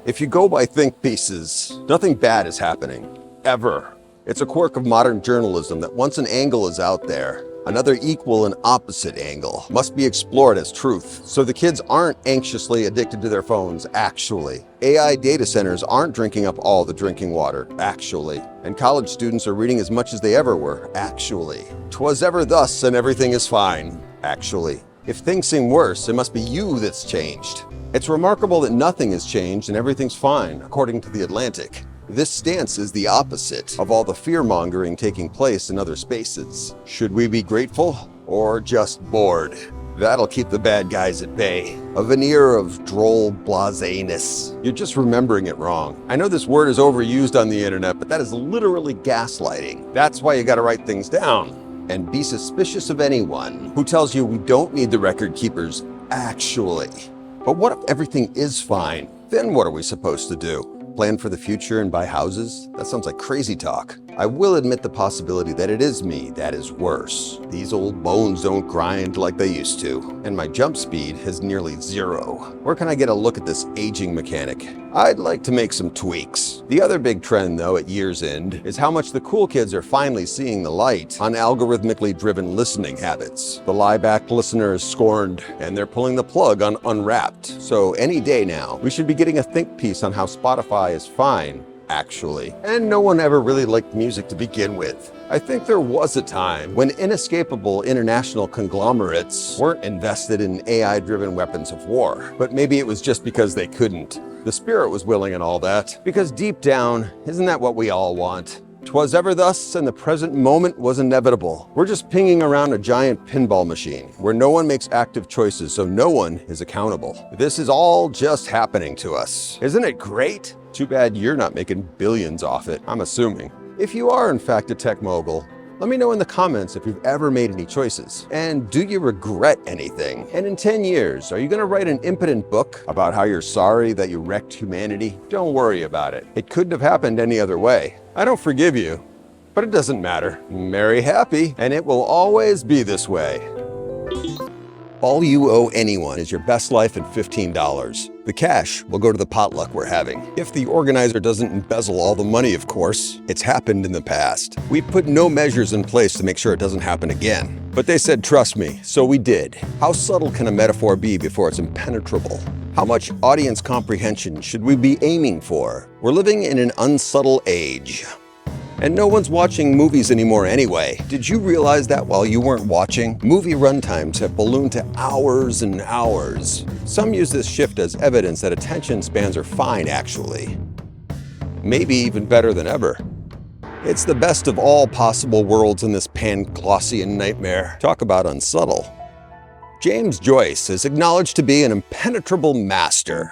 If you go by think pieces, nothing bad is happening. Ever. It's a quirk of modern journalism that once an angle is out there, another equal and opposite angle must be explored as truth. So the kids aren't anxiously addicted to their phones, actually. AI data centers aren't drinking up all the drinking water, actually. And college students are reading as much as they ever were, actually. 'Twas ever thus and everything is fine, actually. If things seem worse, it must be you that's changed. It's remarkable that nothing has changed and everything's fine, according to The Atlantic. This stance is the opposite of all the fear-mongering taking place in other spaces. Should we be grateful or just bored? That'll keep the bad guys at bay. A veneer of droll blaseness. You're just remembering it wrong. I know this word is overused on the internet, but that is literally gaslighting. That's why you gotta write things down. And be suspicious of anyone who tells you we don't need the record keepers, actually. But what if everything is fine? Then what are we supposed to do? Plan for the future and buy houses? That sounds like crazy talk. I will admit the possibility that it is me that is worse. These old bones don't grind like they used to, and my jump speed is nearly 0. Where can I get a look at this aging mechanic? I'd like to make some tweaks. The other big trend, though, at year's end, is how much the cool kids are finally seeing the light on algorithmically driven listening habits. The lie-back listener is scorned, and they're pulling the plug on Unwrapped. So any day now, we should be getting a think piece on how Spotify is fine, actually. And no one ever really liked music to begin with. I think there was a time when inescapable international conglomerates weren't invested in AI-driven weapons of war. But maybe it was just because they couldn't. The spirit was willing and all that. Because deep down, isn't that what we all want? 'Twas ever thus, and the present moment was inevitable. We're just pinging around a giant pinball machine, where no one makes active choices, so no one is accountable. This is all just happening to us. Isn't it great? Too bad you're not making billions off it, I'm assuming. If you are in fact a tech mogul, let me know in the comments if you've ever made any choices. And do you regret anything? And in 10 years, are you gonna write an impotent book about how you're sorry that you wrecked humanity? Don't worry about it. It couldn't have happened any other way. I don't forgive you, but it doesn't matter. Marry happy, and it will always be this way. All you owe anyone is your best life and $15. The cash will go to the potluck we're having. If the organizer doesn't embezzle all the money, of course. It's happened in the past. We've put no measures in place to make sure it doesn't happen again. But they said, trust me, so we did. How subtle can a metaphor be before it's impenetrable? How much audience comprehension should we be aiming for? We're living in an unsubtle age. And no one's watching movies anymore anyway. Did you realize that while you weren't watching, movie runtimes have ballooned to hours and hours? Some use this shift as evidence that attention spans are fine, actually. Maybe even better than ever. It's the best of all possible worlds in this Panglossian nightmare. Talk about unsubtle. James Joyce is acknowledged to be an impenetrable master.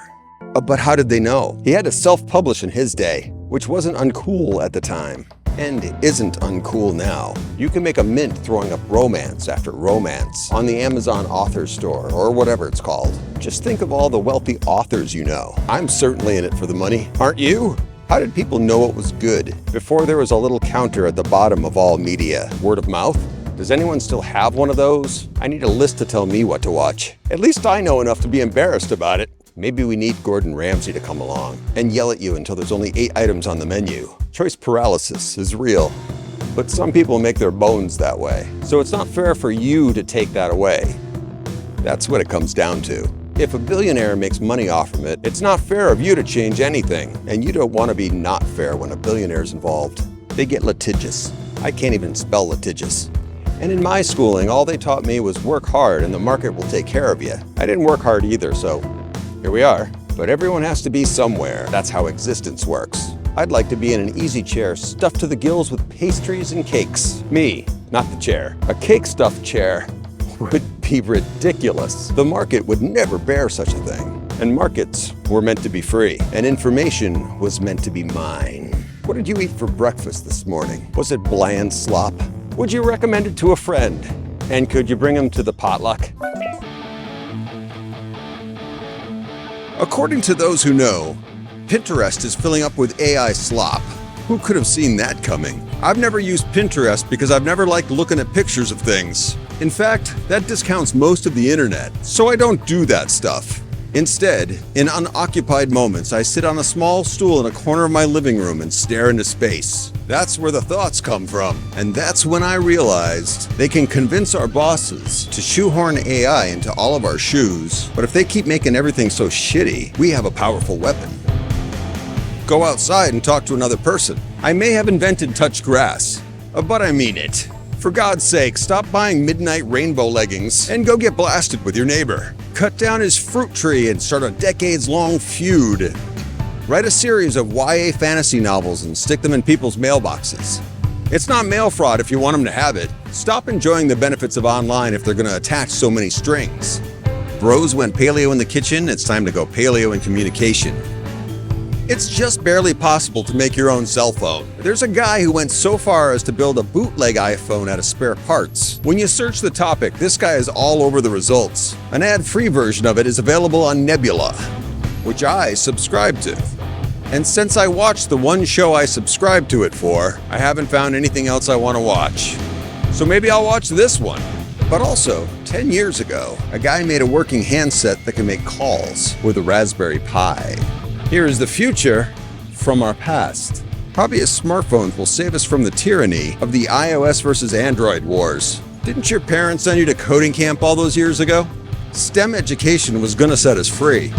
But how did they know? He had to self-publish in his day, which wasn't uncool at the time. And isn't uncool now. You can make a mint throwing up romance after romance on the Amazon author store or whatever it's called. Just think of all the wealthy authors you know. I'm certainly in it for the money, aren't you? How did people know it was good before there was a little counter at the bottom of all media? Word of mouth? Does anyone still have one of those? I need a list to tell me what to watch. At least I know enough to be embarrassed about it. Maybe we need Gordon Ramsay to come along and yell at you until there's only 8 items on the menu. Choice paralysis is real, but some people make their bones that way. So it's not fair for you to take that away. That's what it comes down to. If a billionaire makes money off from it, it's not fair of you to change anything. And you don't want to be not fair when a billionaire's involved. They get litigious. I can't even spell litigious. And in my schooling, all they taught me was work hard and the market will take care of you. I didn't work hard either, so here we are. But everyone has to be somewhere. That's how existence works. I'd like to be in an easy chair stuffed to the gills with pastries and cakes. Me, not the chair. A cake-stuffed chair would be ridiculous. The market would never bear such a thing. And markets were meant to be free. And information was meant to be mine. What did you eat for breakfast this morning? Was it bland slop? Would you recommend it to a friend? And could you bring him to the potluck? According to those who know, Pinterest is filling up with AI slop. Who could have seen that coming? I've never used Pinterest because I've never liked looking at pictures of things. In fact, that discounts most of the internet, so I don't do that stuff. Instead, in unoccupied moments, I sit on a small stool in a corner of my living room and stare into space. That's where the thoughts come from. And that's when I realized they can convince our bosses to shoehorn AI into all of our shoes. But if they keep making everything so shitty, we have a powerful weapon. Go outside and talk to another person. I may have invented touch grass, but I mean it. For God's sake, stop buying midnight rainbow leggings and go get blasted with your neighbor. Cut down his fruit tree and start a decades-long feud. Write a series of YA fantasy novels and stick them in people's mailboxes. It's not mail fraud if you want them to have it. Stop enjoying the benefits of online if they're going to attach so many strings. Bros went paleo in the kitchen, it's time to go paleo in communication. It's just barely possible to make your own cell phone. There's a guy who went so far as to build a bootleg iPhone out of spare parts. When you search the topic, this guy is all over the results. An ad-free version of it is available on Nebula, which I subscribe to. And since I watched the one show I subscribed to it for, I haven't found anything else I want to watch. So maybe I'll watch this one. But also, 10 years ago, a guy made a working handset that can make calls with a Raspberry Pi. Here is the future from our past. Hobbyist smartphones will save us from the tyranny of the iOS versus Android wars. Didn't your parents send you to coding camp all those years ago? STEM education was gonna set us free.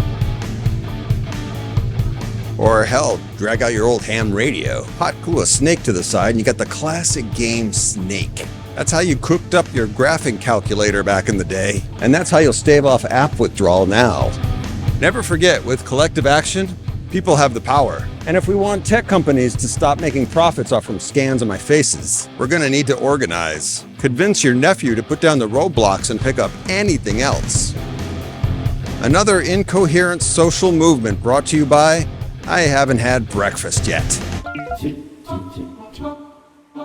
Or hell, drag out your old ham radio, hot glue a snake to the side, and you got the classic game Snake. That's how you cooked up your graphing calculator back in the day. And that's how you'll stave off app withdrawal now. Never forget, with collective action, people have the power. And if we want tech companies to stop making profits off from scans of my faces, we're gonna need to organize. Convince your nephew to put down the roadblocks and pick up anything else. Another incoherent social movement brought to you by I haven't had breakfast yet.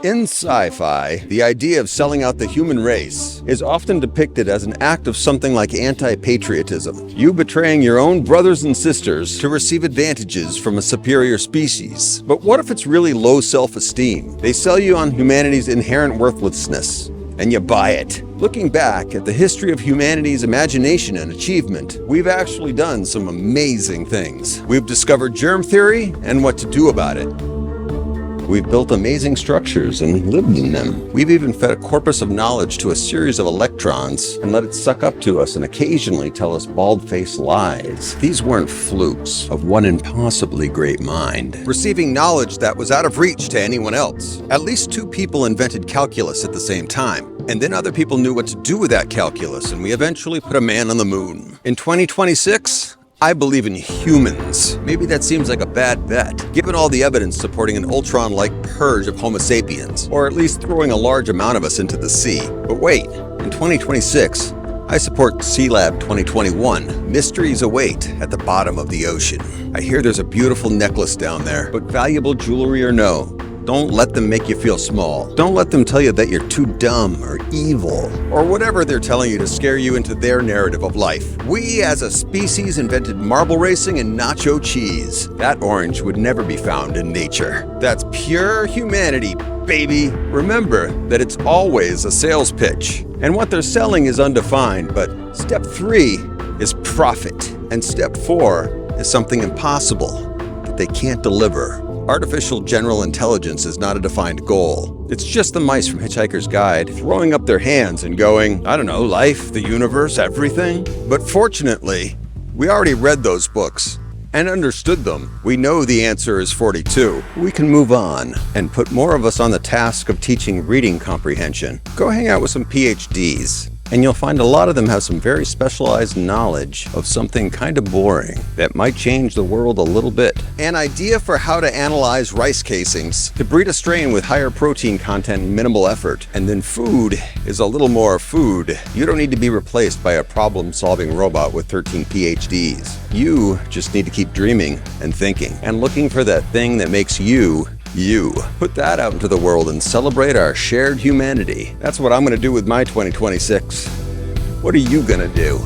In sci-fi, the idea of selling out the human race is often depicted as an act of something like anti-patriotism. You betraying your own brothers and sisters to receive advantages from a superior species. But what if it's really low self-esteem? They sell you on humanity's inherent worthlessness, and you buy it. Looking back at the history of humanity's imagination and achievement, we've actually done some amazing things. We've discovered germ theory and what to do about it. We've built amazing structures and lived in them. We've even fed a corpus of knowledge to a series of electrons and let it suck up to us and occasionally tell us bald-faced lies. These weren't flukes of one impossibly great mind, receiving knowledge that was out of reach to anyone else. At least two people invented calculus at the same time. And then other people knew what to do with that calculus, and we eventually put a man on the moon. In 2026, I believe in humans. Maybe that seems like a bad bet, given all the evidence supporting an Ultron-like purge of Homo sapiens, or at least throwing a large amount of us into the sea. But wait, in 2026, I support C-Lab 2021. Mysteries await at the bottom of the ocean. I hear there's a beautiful necklace down there, but valuable jewelry or no, don't let them make you feel small. Don't let them tell you that you're too dumb or evil, or whatever they're telling you to scare you into their narrative of life. We as a species invented marble racing and nacho cheese. That orange would never be found in nature. That's pure humanity, baby. Remember that it's always a sales pitch. And what they're selling is undefined, but step 3 is profit. And step 4 is something impossible that they can't deliver. Artificial general intelligence is not a defined goal. It's just the mice from Hitchhiker's Guide throwing up their hands and going, I don't know, life, the universe, everything. But fortunately, we already read those books and understood them. We know the answer is 42. We can move on and put more of us on the task of teaching reading comprehension. Go hang out with some PhDs. And you'll find a lot of them have some very specialized knowledge of something kind of boring that might change the world a little bit. An idea for how to analyze rice casings, to breed a strain with higher protein content and minimal effort. And then food is a little more food. You don't need to be replaced by a problem-solving robot with 13 PhDs. You just need to keep dreaming and thinking and looking for that thing that makes you. Put that out into the world and celebrate our shared humanity. That's what I'm gonna do with my 2026. What are you gonna do?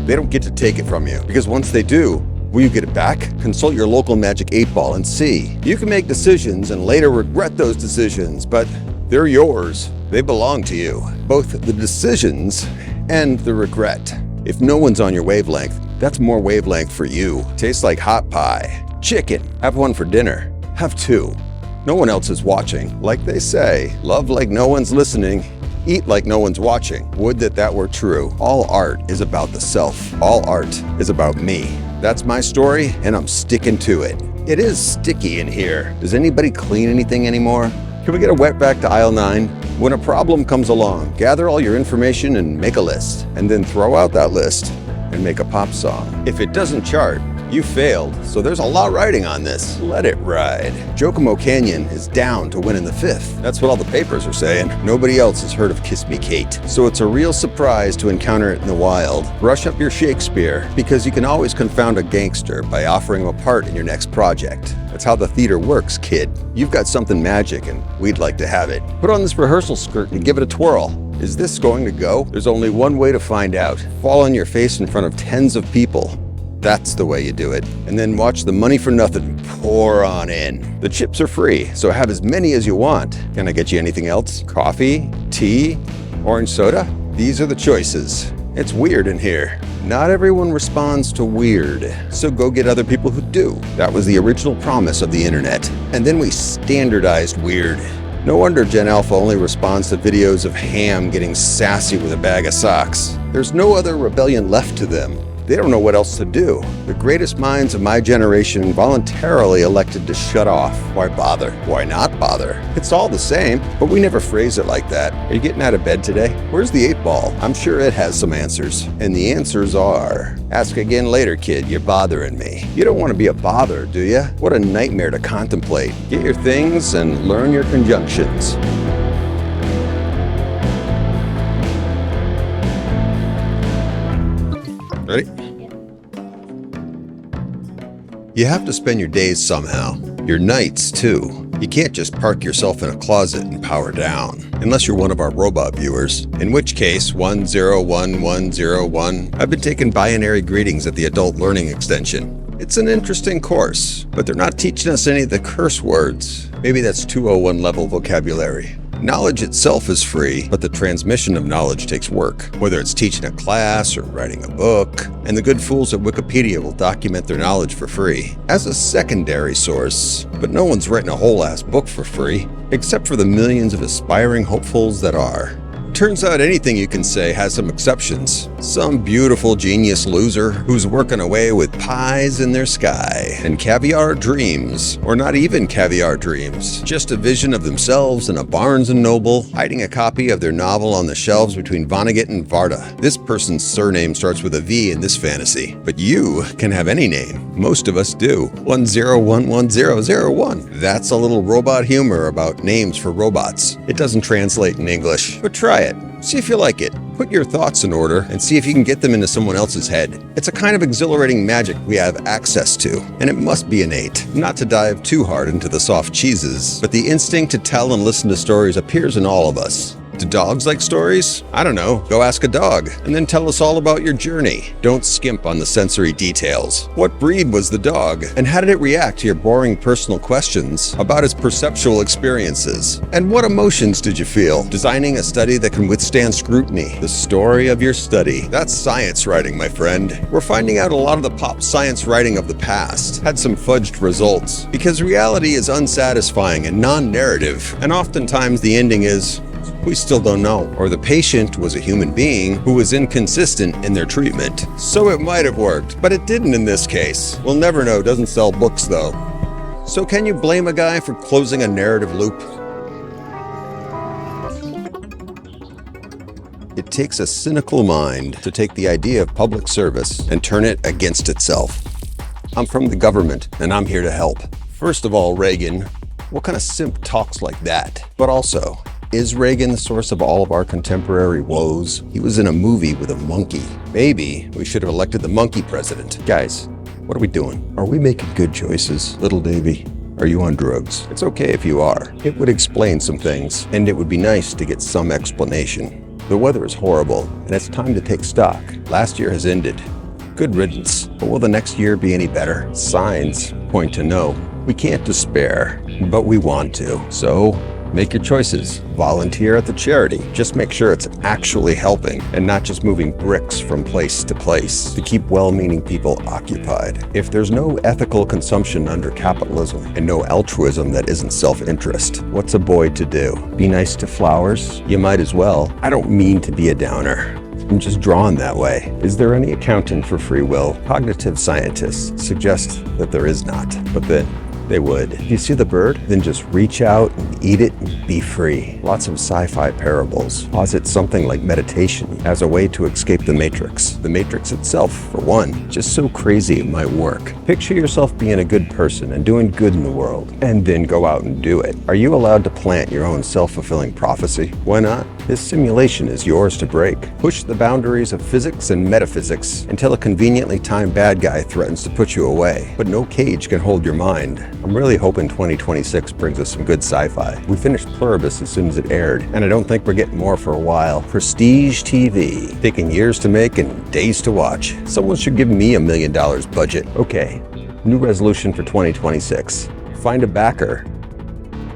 They don't get to take it from you, because once they do, will you get it back? Consult your local magic 8-ball and see. You can make decisions and later regret those decisions, but They're yours. They belong to you. Both the decisions and the regret. If no one's on your wavelength, that's more wavelength for you. Tastes like hot pie. Chicken. Have one for dinner. Have two. No one else is watching. Like they say, love like no one's listening. Eat like no one's watching. Would that were true. All art is about the self. All art is about me. That's my story, and I'm sticking to it. It is sticky in here. Does anybody clean anything anymore? Can we get a wetback to aisle 9? When a problem comes along, gather all your information and make a list, and then throw out that list and make a pop song. If it doesn't chart, you failed, so there's a lot riding on this. Let it ride. Giacomo Canyon is down to win in the 5th. That's what all the papers are saying. Nobody else has heard of Kiss Me Kate, so it's a real surprise to encounter it in the wild. Brush up your Shakespeare, because you can always confound a gangster by offering him a part in your next project. That's how the theater works, kid. You've got something magic, and we'd like to have it. Put on this rehearsal skirt and give it a twirl. Is this going to go? There's only one way to find out. Fall on your face in front of tens of people. That's the way you do it. And then watch the money for nothing pour on in. The chips are free, so have as many as you want. Can I get you anything else? Coffee? Tea? Orange soda? These are the choices. It's weird in here. Not everyone responds to weird, so go get other people who do. That was the original promise of the internet. And then we standardized weird. No wonder Gen Alpha only responds to videos of Ham getting sassy with a bag of socks. There's no other rebellion left to them. They don't know what else to do. The greatest minds of my generation voluntarily elected to shut off. Why bother? Why not bother? It's all the same, but we never phrase it like that. Are you getting out of bed today? Where's the 8-ball? I'm sure it has some answers. And the answers are, ask again later, kid, you're bothering me. You don't want to be a bother, do you? What a nightmare to contemplate. Get your things and learn your conjunctions. Ready? You have to spend your days somehow. Your nights, too. You can't just park yourself in a closet and power down. Unless you're one of our robot viewers. In which case, 101101. I've been taking binary greetings at the Adult Learning Extension. It's an interesting course, but they're not teaching us any of the curse words. Maybe that's 201 level vocabulary. Knowledge itself is free, but the transmission of knowledge takes work, whether it's teaching a class or writing a book, and the good fools at Wikipedia will document their knowledge for free as a secondary source. But no one's written a whole ass book for free, except for the millions of aspiring hopefuls that are. Turns out anything you can say has some exceptions. Some beautiful genius loser who's working away with pies in their sky and caviar dreams, or not even caviar dreams, just a vision of themselves in a Barnes & Noble, hiding a copy of their novel on the shelves between Vonnegut and Varda. This person's surname starts with a V in this fantasy, but you can have any name. Most of us do. 101101. That's a little robot humor about names for robots. It doesn't translate in English, but try it. See if you like it. Put your thoughts in order and see if you can get them into someone else's head. It's a kind of exhilarating magic we have access to, and it must be innate. Not to dive too hard into the soft cheeses, but the instinct to tell and listen to stories appears in all of us. Do dogs like stories? I don't know. Go ask a dog, and then tell us all about your journey. Don't skimp on the sensory details. What breed was the dog? And how did it react to your boring personal questions about its perceptual experiences? And what emotions did you feel? Designing a study that can withstand scrutiny. The story of your study. That's science writing, my friend. We're finding out a lot of the pop science writing of the past had some fudged results, because reality is unsatisfying and non-narrative, and oftentimes the ending is, we still don't know. Or the patient was a human being who was inconsistent in their treatment. So it might have worked, but it didn't in this case. We'll never know. Doesn't sell books though. So can you blame a guy for closing a narrative loop? It takes a cynical mind to take the idea of public service and turn it against itself. I'm from the government and I'm here to help. First of all, Reagan, what kind of simp talks like that? But also, is Reagan the source of all of our contemporary woes? He was in a movie with a monkey. Maybe we should have elected the monkey president. Guys, what are we doing? Are we making good choices? Little Davy, are you on drugs? It's okay if you are. It would explain some things, and it would be nice to get some explanation. The weather is horrible, and it's time to take stock. Last year has ended. Good riddance. But will the next year be any better? Signs point to no. We can't despair, but we want to. So, Make your choices. Volunteer at the charity. Just make sure it's actually helping and not just moving bricks from place to place to keep well-meaning people occupied. If there's no ethical consumption under capitalism and no altruism that isn't self-interest, what's a boy to do? Be nice to flowers? You might as well. I don't mean to be a downer. I'm just drawn that way. Is there any accounting for free will? Cognitive scientists suggest that there is not, but then they would. If you see the bird, then just reach out and eat it and be free. Lots of sci-fi parables posit something like meditation as a way to escape the matrix. The matrix itself, for one, just so crazy it might work. Picture yourself being a good person and doing good in the world, and then go out and do it. Are you allowed to plant your own self-fulfilling prophecy? Why not? This simulation is yours to break. Push the boundaries of physics and metaphysics until a conveniently timed bad guy threatens to put you away. But no cage can hold your mind. I'm really hoping 2026 brings us some good sci-fi. We finished Pluribus as soon as it aired, and I don't think we're getting more for a while. Prestige TV, taking years to make and days to watch. Someone should give me $1 million budget. Okay, new resolution for 2026. Find a backer.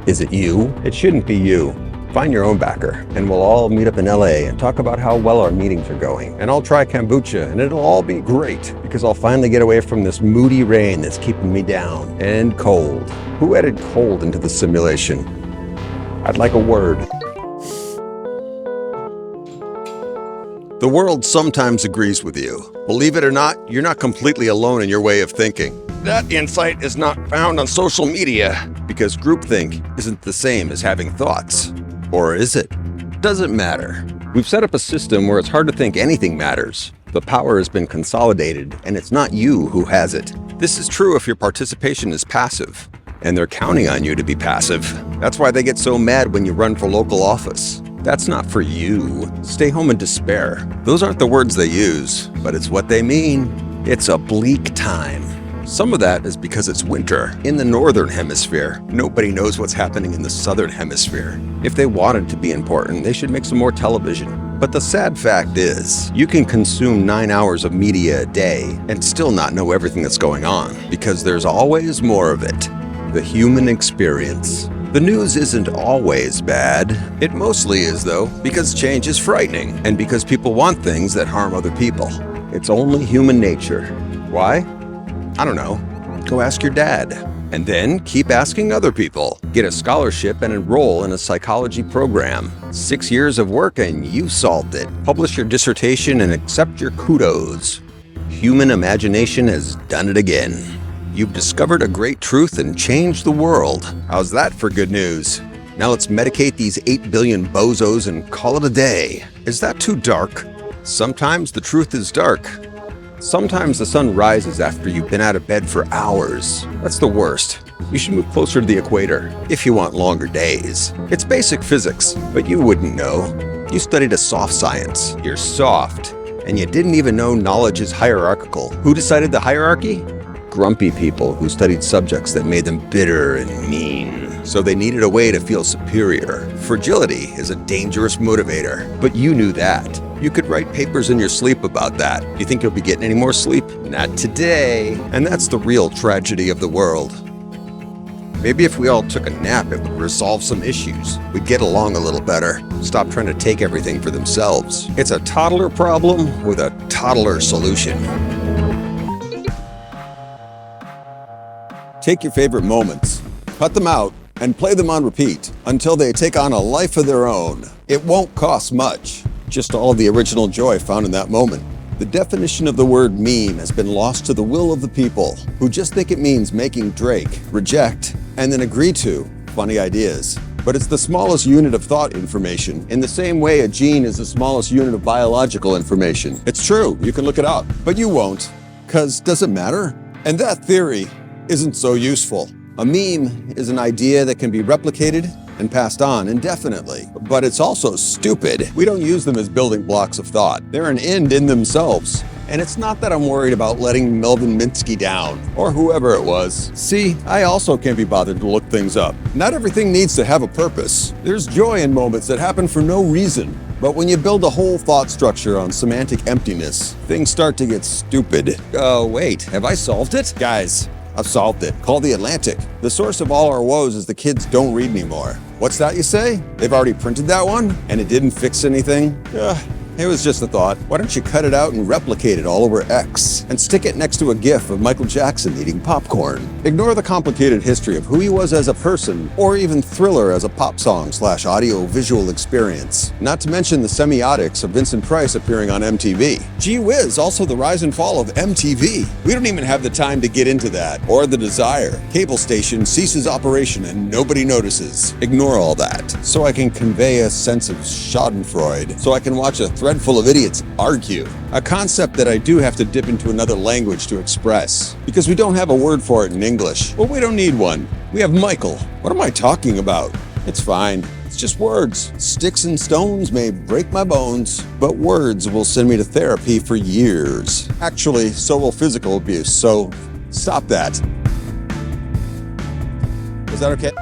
Is it you? It shouldn't be you. Find your own backer, and we'll all meet up in LA and talk about how well our meetings are going. And I'll try kombucha, and it'll all be great, because I'll finally get away from this moody rain that's keeping me down. And cold. Who added cold into the simulation? I'd like a word. The world sometimes agrees with you. Believe it or not, you're not completely alone in your way of thinking. That insight is not found on social media, because groupthink isn't the same as having thoughts. Or is it? Doesn't matter. We've set up a system where it's hard to think anything matters. The power has been consolidated, and it's not you who has it. This is true if your participation is passive, and they're counting on you to be passive. That's why they get so mad when you run for local office. That's not for you. Stay home in despair. Those aren't the words they use, but it's what they mean. It's a bleak time. Some of that is because it's winter in the northern hemisphere. Nobody knows what's happening in the southern hemisphere. If they wanted to be important, they should make some more television. But the sad fact is, you can consume 9 hours of media a day and still not know everything that's going on, because there's always more of it. The human experience. The news isn't always bad. It mostly is, though, because change is frightening, and because people want things that harm other people. It's only human nature. Why? I don't know. Go ask your dad. And then keep asking other people. Get a scholarship and enroll in a psychology program. 6 years of work and you solved it. Publish your dissertation and accept your kudos. Human imagination has done it again. You've discovered a great truth and changed the world. How's that for good news? Now let's medicate these 8 billion bozos and call it a day. Is that too dark? Sometimes the truth is dark. Sometimes the sun rises after you've been out of bed for hours. That's the worst. You should move closer to the equator if you want longer days. It's basic physics, but you wouldn't know. You studied a soft science. You're soft. And you didn't even know knowledge is hierarchical. Who decided the hierarchy? Grumpy people who studied subjects that made them bitter and mean. So they needed a way to feel superior. Fragility is a dangerous motivator, but you knew that. You could write papers in your sleep about that. You think you'll be getting any more sleep? Not today. And that's the real tragedy of the world. Maybe if we all took a nap, it would resolve some issues. We'd get along a little better. Stop trying to take everything for themselves. It's a toddler problem with a toddler solution. Take your favorite moments, cut them out, and play them on repeat until they take on a life of their own. It won't cost much, just all the original joy found in that moment. The definition of the word meme has been lost to the will of the people, who just think it means making Drake, reject, and then agree to funny ideas. But it's the smallest unit of thought information, in the same way a gene is the smallest unit of biological information. It's true, you can look it up, but you won't, 'cause does it matter? And that theory isn't so useful. A meme is an idea that can be replicated and passed on indefinitely, but it's also stupid. We don't use them as building blocks of thought. They're an end in themselves. And it's not that I'm worried about letting Melvin Minsky down, or whoever it was. See, I also can't be bothered to look things up. Not everything needs to have a purpose. There's joy in moments that happen for no reason. But when you build a whole thought structure on semantic emptiness, things start to get stupid. Oh, wait, have I solved it? Guys, I've solved it. Call the Atlantic. The source of all our woes is the kids don't read anymore. What's that you say? They've already printed that one? And it didn't fix anything? It was just a thought. Why don't you cut it out and replicate it all over X and stick it next to a GIF of Michael Jackson eating popcorn? Ignore the complicated history of who he was as a person, or even Thriller as a pop song / audio-visual experience. Not to mention the semiotics of Vincent Price appearing on MTV. Gee whiz, also the rise and fall of MTV. We don't even have the time to get into that, or the desire. Cable station ceases operation and nobody notices. Ignore all that, so I can convey a sense of schadenfreude, so I can watch a thread full of idiots argue. A concept that I do have to dip into another language to express, because we don't have a word for it in English. Well, we don't need one. We have Michael. What am I talking about? It's fine. It's just words. Sticks and stones may break my bones, but words will send me to therapy for years. Actually, so will physical abuse, so stop that. Is that okay?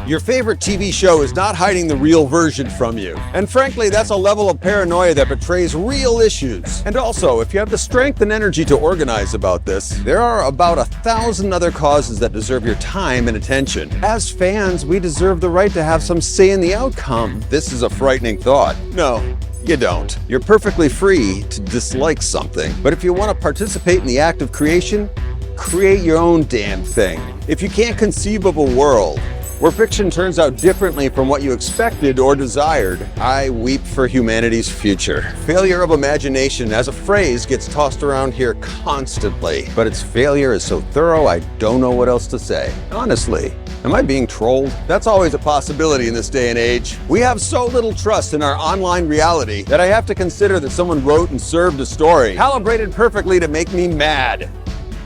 Your favorite TV show is not hiding the real version from you. And frankly, that's a level of paranoia that betrays real issues. And also, if you have the strength and energy to organize about this, there are about 1,000 other causes that deserve your time and attention. As fans, we deserve the right to have some say in the outcome. This is a frightening thought. No, you don't. You're perfectly free to dislike something. But if you want to participate in the act of creation, create your own damn thing. If you can't conceive of a world where fiction turns out differently from what you expected or desired, I weep for humanity's future. Failure of imagination as a phrase gets tossed around here constantly, but its failure is so thorough I don't know what else to say. Honestly, am I being trolled? That's always a possibility in this day and age. We have so little trust in our online reality that I have to consider that someone wrote and served a story calibrated perfectly to make me mad.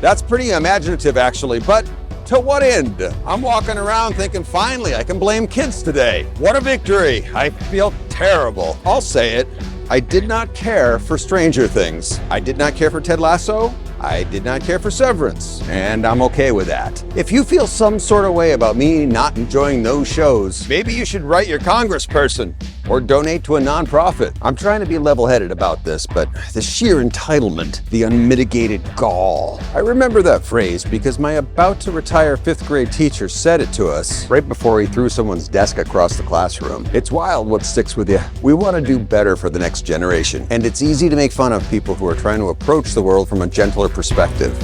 That's pretty imaginative actually, but to what end? I'm walking around thinking, finally, I can blame kids today. What a victory. I feel terrible. I'll say it. I did not care for Stranger Things. I did not care for Ted Lasso. I did not care for Severance, and I'm okay with that. If you feel some sort of way about me not enjoying those shows, maybe you should write your congressperson or donate to a nonprofit. I'm trying to be level-headed about this, but the sheer entitlement, the unmitigated gall. I remember that phrase because my about-to-retire 5th grade teacher said it to us right before he threw someone's desk across the classroom. It's wild what sticks with you. We want to do better for the next generation, and it's easy to make fun of people who are trying to approach the world from a gentler perspective.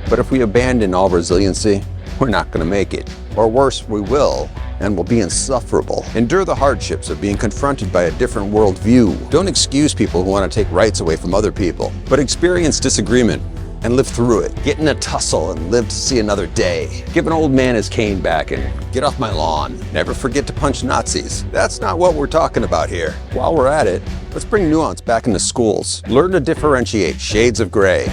But if we abandon all resiliency, we're not going to make it. Or worse, we will, and will be insufferable. Endure the hardships of being confronted by a different worldview. Don't excuse people who want to take rights away from other people, but experience disagreement and live through it. Get in a tussle and live to see another day. Give an old man his cane back and get off my lawn. Never forget to punch Nazis. That's not what we're talking about here. While we're at it, let's bring nuance back into schools. Learn to differentiate shades of gray.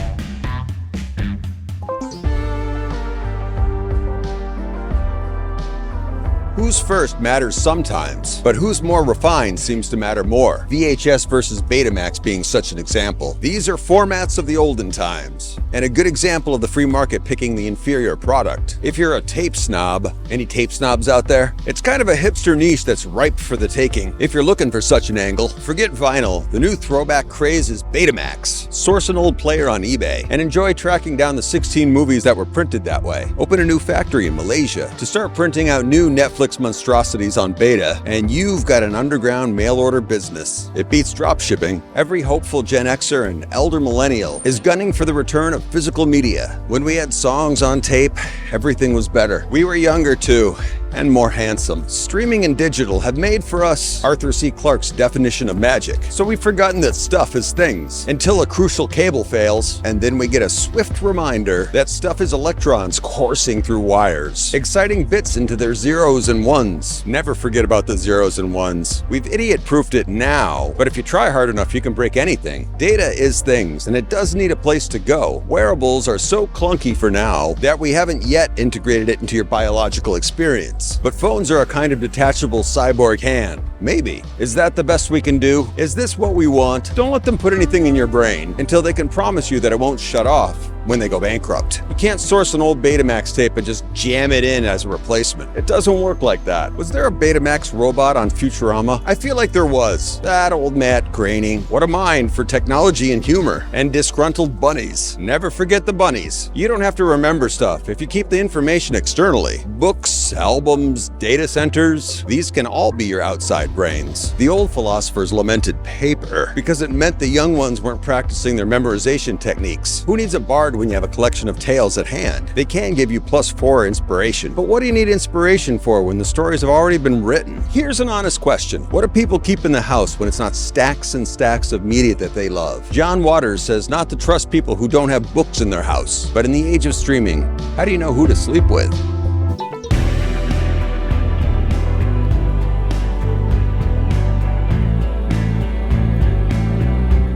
Who's first matters sometimes, but who's more refined seems to matter more. VHS versus Betamax being such an example. These are formats of the olden times, and a good example of the free market picking the inferior product. If you're a tape snob, any tape snobs out there? It's kind of a hipster niche that's ripe for the taking. If you're looking for such an angle, forget vinyl. The new throwback craze is Betamax. Source an old player on eBay and enjoy tracking down the 16 movies that were printed that way. Open a new factory in Malaysia to start printing out new Netflix monstrosities on beta, and you've got an underground mail-order business. It beats drop shipping. Every hopeful Gen Xer and elder millennial is gunning for the return of physical media. When we had songs on tape, everything was better. We were younger too, and more handsome. Streaming and digital have made for us Arthur C. Clarke's definition of magic. So we've forgotten that stuff is things until a crucial cable fails, and then we get a swift reminder that stuff is electrons coursing through wires, exciting bits into their zeros and ones. Never forget about the zeros and ones. We've idiot-proofed it now, but if you try hard enough, you can break anything. Data is things, and it does need a place to go. Wearables are so clunky for now that we haven't yet integrated it into your biological experience. But phones are a kind of detachable cyborg hand. Maybe. Is that the best we can do? Is this what we want? Don't let them put anything in your brain until they can promise you that it won't shut off. when they go bankrupt. You can't source an old Betamax tape and just jam it in as a replacement. It doesn't work like that. Was there a Betamax robot on Futurama? I feel like there was. That old Matt Groening. What a mind for technology and humor. And disgruntled bunnies. Never forget the bunnies. You don't have to remember stuff if you keep the information externally. Books, albums, data centers, these can all be your outside brains. The old philosophers lamented paper because it meant the young ones weren't practicing their memorization techniques. Who needs a bard when you have a collection of tales at hand? They can give you +4 inspiration, but what do you need inspiration for when the stories have already been written? Here's an honest question. What do people keep in the house when it's not stacks and stacks of media that they love? John Waters says not to trust people who don't have books in their house. But in the age of streaming, how do you know who to sleep with?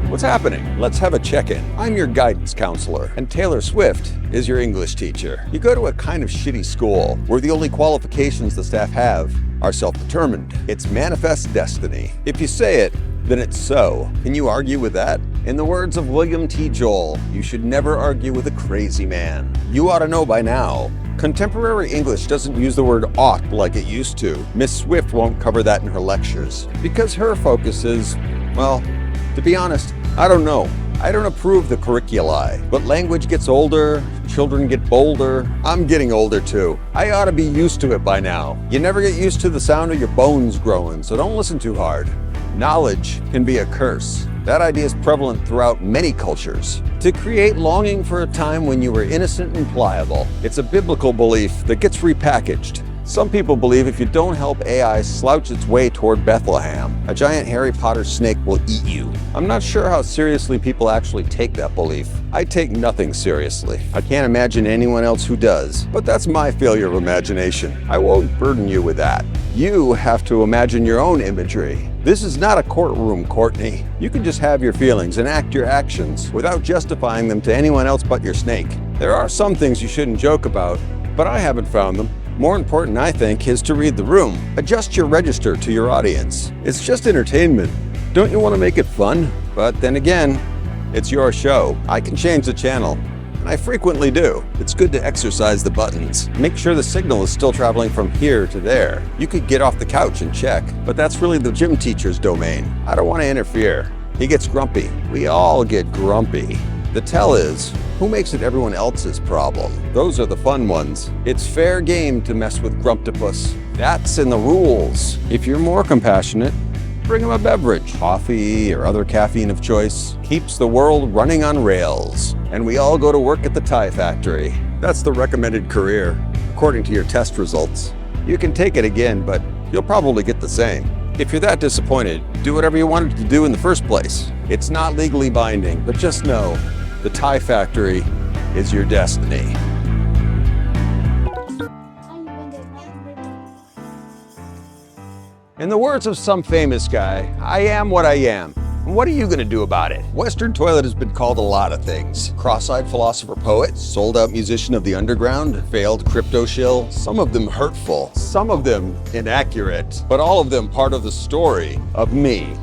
What's happening? Let's have a check-in. I'm your guidance counselor, and Taylor Swift is your English teacher. You go to a kind of shitty school where the only qualifications the staff have are self-determined. It's manifest destiny. If you say it, then it's so. Can you argue with that? In the words of William T. Joel, you should never argue with a crazy man. You ought to know by now. Contemporary English doesn't use the word ought like it used to. Miss Swift won't cover that in her lectures because her focus is, well, to be honest, I don't know. I don't approve the curriculi, but language gets older, children get bolder. I'm getting older too. I ought to be used to it by now. You never get used to the sound of your bones growing, so don't listen too hard. Knowledge can be a curse. That idea is prevalent throughout many cultures. To create longing for a time when you were innocent and pliable. It's a biblical belief that gets repackaged. Some people believe if you don't help AI slouch its way toward Bethlehem, a giant Harry Potter snake will eat you. I'm not sure how seriously people actually take that belief. I take nothing seriously. I can't imagine anyone else who does, but that's my failure of imagination. I won't burden you with that. You have to imagine your own imagery. This is not a courtroom, Courtney. You can just have your feelings and act your actions without justifying them to anyone else but your snake. There are some things you shouldn't joke about, but I haven't found them. More important, I think, is to read the room. Adjust your register to your audience. It's just entertainment. Don't you want to make it fun? But then again, it's your show. I can change the channel, and I frequently do. It's good to exercise the buttons. Make sure the signal is still traveling from here to there. You could get off the couch and check, but that's really the gym teacher's domain. I don't want to interfere. He gets grumpy. We all get grumpy. The tell is, who makes it everyone else's problem? Those are the fun ones. It's fair game to mess with Grumptopus. That's in the rules. If you're more compassionate, bring him a beverage. Coffee or other caffeine of choice keeps the world running on rails. And we all go to work at the tie factory. That's the recommended career, according to your test results. You can take it again, but you'll probably get the same. If you're that disappointed, do whatever you wanted to do in the first place. It's not legally binding, but just know, the tie factory is your destiny. In the words of some famous guy, I am what I am. And what are you gonna do about it? Western Toilet has been called a lot of things. Cross-eyed philosopher poet, sold-out musician of the underground, failed crypto shill, some of them hurtful, some of them inaccurate, but all of them part of the story of me.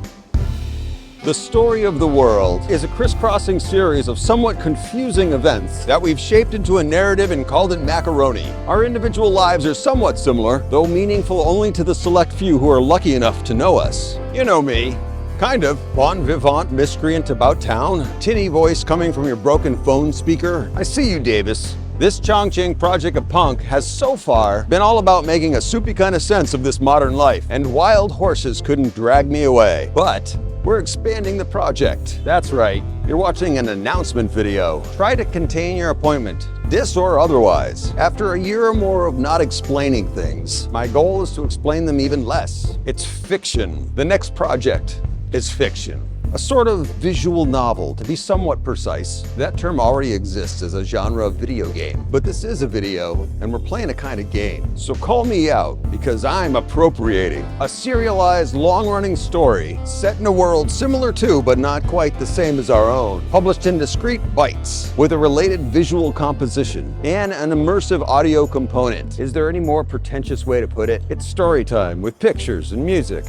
The story of the world is a crisscrossing series of somewhat confusing events that we've shaped into a narrative and called it macaroni. Our individual lives are somewhat similar, though meaningful only to the select few who are lucky enough to know us. You know me. Kind of. Bon vivant miscreant about town. Tinny voice coming from your broken phone speaker. I see you, Davis. This Chongqing project of punk has so far been all about making a soupy kind of sense of this modern life, and wild horses couldn't drag me away. But we're expanding the project. That's right. You're watching an announcement video. Try to contain your appointment, dis or otherwise. After a year or more of not explaining things, my goal is to explain them even less. It's fiction. The next project is fiction. A sort of visual novel, to be somewhat precise. That term already exists as a genre of video game, but this is a video, and we're playing a kind of game. So call me out, because I'm appropriating a serialized, long-running story set in a world similar to, but not quite the same as our own, published in discrete bites, with a related visual composition, and an immersive audio component. Is there any more pretentious way to put it? It's story time with pictures and music.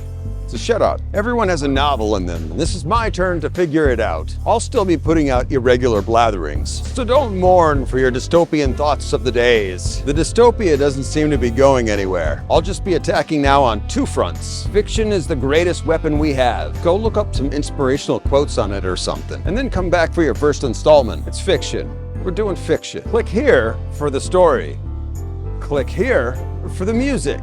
So shut up. Everyone has a novel in them, and this is my turn to figure it out. I'll still be putting out irregular blatherings, so don't mourn for your dystopian thoughts of the days. The dystopia doesn't seem to be going anywhere. I'll just be attacking now on two fronts. Fiction is the greatest weapon we have. Go look up some inspirational quotes on it or something, and then come back for your first installment. It's fiction. We're doing fiction. Click here for the story. Click here for the music.